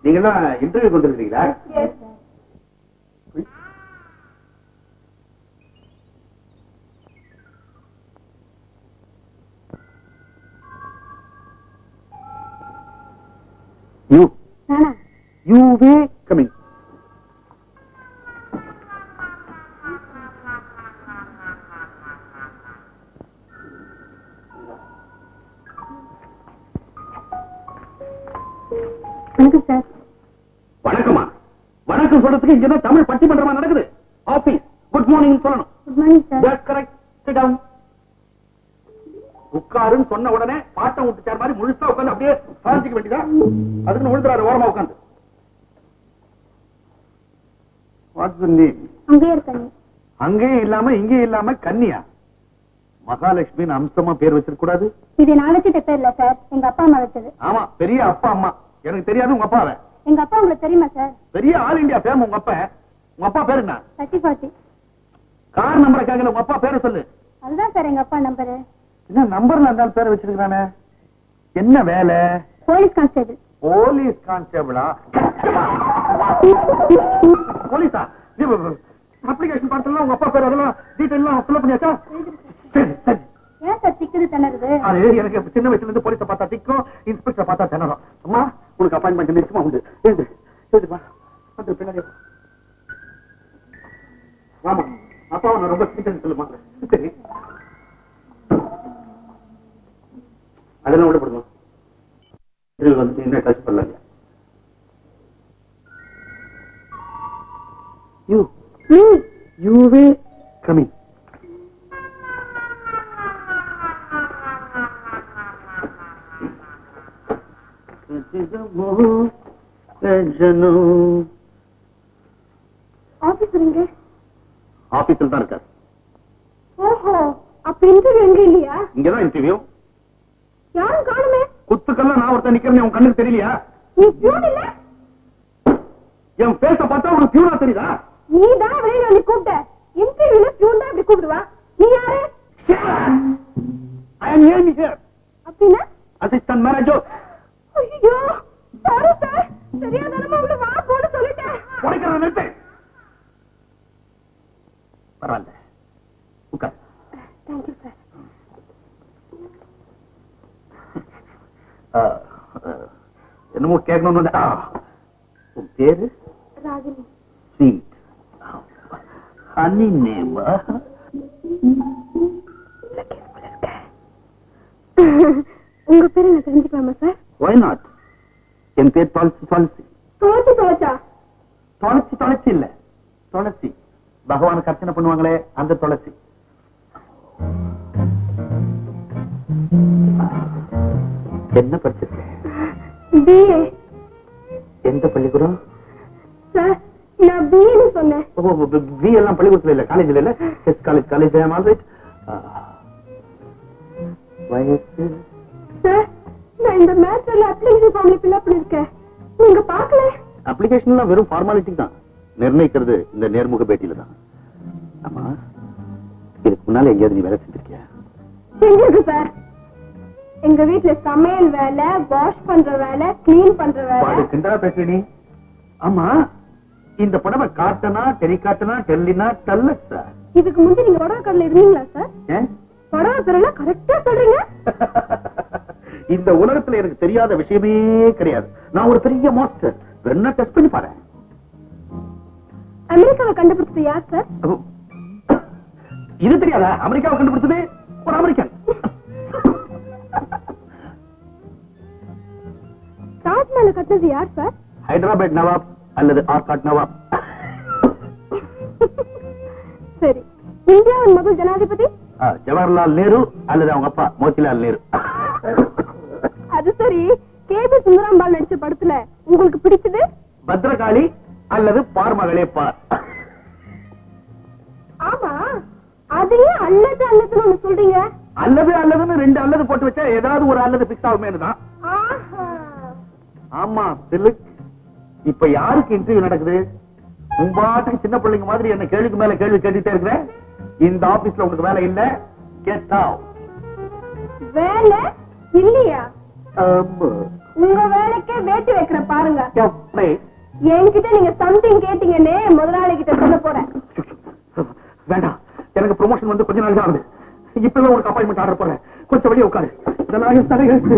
நீங்க எல்லாம் interview கொண்டிருக்கீங்களா? You will coming. வணக்கம் சார். வணக்கமா? வணக்கம் சொல்றதுக்கு இங்க தமிழ் பட்டிமன்றமா நடக்குது. ஆபீஸ் குட் மார்னிங் சொல்லணும். Good morning sir. That's correct. Sit down. உட்காருன்னு சொன்ன உடனே பாட்டம் விட்டுச்சார் மாதிரி முழுசா உட்கார்ந்து அப்படியே சாஞ்சிக்க வேண்டியதா? அதுக்கு விழுந்துறாரு ஓரமா உட்கார்ந்து. What's the name? அங்கே இருக்காங்க. அங்கே இல்லாம இங்கே இல்லாம கன்னியா? மகாலட்சுமி அம்சமா பேர் வச்சிருக்க கூடாது? இது நான் வச்சிட்ட பேர் இல்ல சார், எங்க அப்பா அம்மா வச்சது. ஆமா, பெரிய அப்பா அம்மா. எனக்கு தெரியாது உங்க அப்பாவை. எங்க அப்பா உங்களுக்கு தெரியுமா சார்? பெரிய ஆல் இந்தியா ஃபேம் உங்க அப்பா. உங்க அப்பா பேர் என்ன? சத்திபாத்தி. கார் நம்பரை கேட்கல, உங்க அப்பா பேரை சொல்லு. அதுதான் சார் எங்க அப்பா நம்பரு. என்ன நம்பர்ல இருந்தாலும் பேரை வச்சிருக்கானே? என்ன வேலை? Police constable. போலீஸ் கான்ஸ்டபிளா? போலீஸா? அப்ளிகேஷன் பார்த்தலாம் உங்க அப்பா பேர் அதெல்லாம் டீடைல்லாம் ஃபில் பண்ணியாச்சா? சரி சரி. ஏன் சார் திக்குது திணறுது? அது எனக்கு சின்ன வயசுல இருந்து போலீஸை பார்த்தா திக்கும், இன்ஸ்பெக்டரை பார்த்தா திணறும். அம்மா உனக்கு அப்பாயின்மெண்ட் நிச்சயமா உண்டு. எழுதுப்பா வந்து பின்னாடி ஆமா அப்பாவை நான் ரொம்ப சீக்கிரம் சொல்லுமா? சரி அதெல்லாம் விடப்படுமா? வந்து என்ன டச் பண்ணல. You will coming. ஆபீஸ் எங்க? ஆபீஸ்ல தான் இருக்காரு. ஓஹோ, அப்ப இன்டர்வியூ எங்க இல்லையா? இங்கதான் இன்டர்வியூ. யாரும் காணுமே. குத்துக்கெல்லாம் நான் ஒருத்தன் நிக்கிறேன், உன் கண்ணுக்கு தெரியலையா? நீ பியூன் இல்ல? என் பேச பார்த்தா உனக்கு பியூனா தெரியுதா? நீ தான் வெளியில வந்து கூப்பிட்ட. இன்டர்வியூல பியூன் தான் இப்படி கூப்பிடுவா. நீ யாரு? I am here. அப்படின்னா? Assistant manager. ஐயோ சாரி சார், தெரியாதனமா உங்களை வா போன்னு சொல்லிட்டேன். உடைக்கிறத நிறுத்து. பரவாயில்ல உட்கார். Thank you sir. என்னமோ கேட்கணும்னு. உன் பேரு? ராகினி. Sweet honey name. உங்க பேரு நான் தெரிஞ்சுக்கலாமா சார்? Why not? என் பேர் துளசி. துளசி துளச்சா? துளசி இல்ல, துளசி. பகவானுக்கு அர்ச்சனை பண்ணுவாங்களே அந்த துளசி. என்ன படிச்சிருக்க? பிஏ. எந்த பள்ளிக்கூடம்? சார் நான் பிஏன்னு சொன்னேன். பி எல்லாம் பள்ளிக்கூடத்துல இல்ல, காலேஜ்ல இல்ல. College I am alright. வயசு? சார் நான் இந்த மேட்ச்ல அப்ளிகேஷன் ஃபார்ம்ல ஃபில் அப் பண்ணிருக்கேன். நீங்க பார்க்கல? அப்ளிகேஷன் எல்லாம் வெறும் ஃபார்மாலிட்டி தான். நிர்ணயிக்கிறது இந்த நேர்முக பேட்டியில தான். ஆமா, இதுக்கு முன்னால எங்கேயாவது நீ வேலை செஞ்சிருக்கியா? செஞ்சிருக்கு சார். எங்க வீட்டுல சமையல் வேலை, வாஷ் பண்ற வேலை, கிளீன் பண்ற வேலை. கிண்டலா பேசுற நீ? ஆமா, இந்த புடவை காட்டனா டெலிகாட்டனா டெல்லினா டல்லஸா? இதுக்கு முந்தி நீங்க உடம்பு கடல இருந்தீங்களா சார்? புடவை பேரெல்லாம் கரெக்டா சொல்றீங்க. இந்த உலகத்துல எனக்கு தெரியாத விஷயமே கிடையாது. நான் ஒரு பெரிய மாஸ்டர். என்ன டெஸ்ட் பண்ணி பாரு. அமெரிக்காவை கண்டுபிடிச்சது யார் சார்? இது தெரியாதா? அமெரிக்காவை கண்டுபிடிச்சது ஒரு அமெரிக்கன். தாஜ்மஹாலை கட்டினது யார் சார்? ஹைதராபாத் நவாப் அல்லது ஆர்காட் நவாப். சரி, இந்தியாவின் முதல் ஜனாதிபதி? ஜவஹர்லால் நேரு அல்லது அவங்க அப்பா மோதிலால் நேரு. அது சரி, கேபி சுந்தராம்பாள் நடிச்ச படத்துல உங்களுக்கு பிடிச்சது? பத்ரகாளி அல்லது பார்மகளே பார். ஆமா, அதையே அல்லது அல்லதுன்னு சொல்றீங்க. அல்லது அல்லதுன்னு ரெண்டு அல்லது போட்டு வச்சா ஏதாவது ஒரு அல்லது பிக்ஸ் ஆகுமே தான். ஆமா திலக், இப்ப யாருக்கு இன்டர்வியூ நடக்குது? உங்க சின்ன பிள்ளைங்க மாதிரி என்ன கேள்விக்கு மேல கேள்வி கேட்டுட்டே இருக்கிறேன். இந்த ஆபீஸ்ல உங்களுக்கு வேலை இல்ல. Get out. வேலை இல்லையா? உங்க வேலைக்கே வேட்டி வைக்கிற பாருங்க. எப்படி? என்கிட்ட நீங்க சம்திங் கேட்டீங்கன்னே முதலாளி கிட்ட சொல்ல போறேன். வேண்டாம், எனக்கு ப்ரொமோஷன் வந்து கொஞ்ச நாள் தான் ஆகுது. இப்பவே உனக்கு அப்பாயின்மெண்ட் ஆர்டர் போறேன். கொஞ்சம் வெளியே உட்காரு. இதெல்லாம் தலையெழுத்து.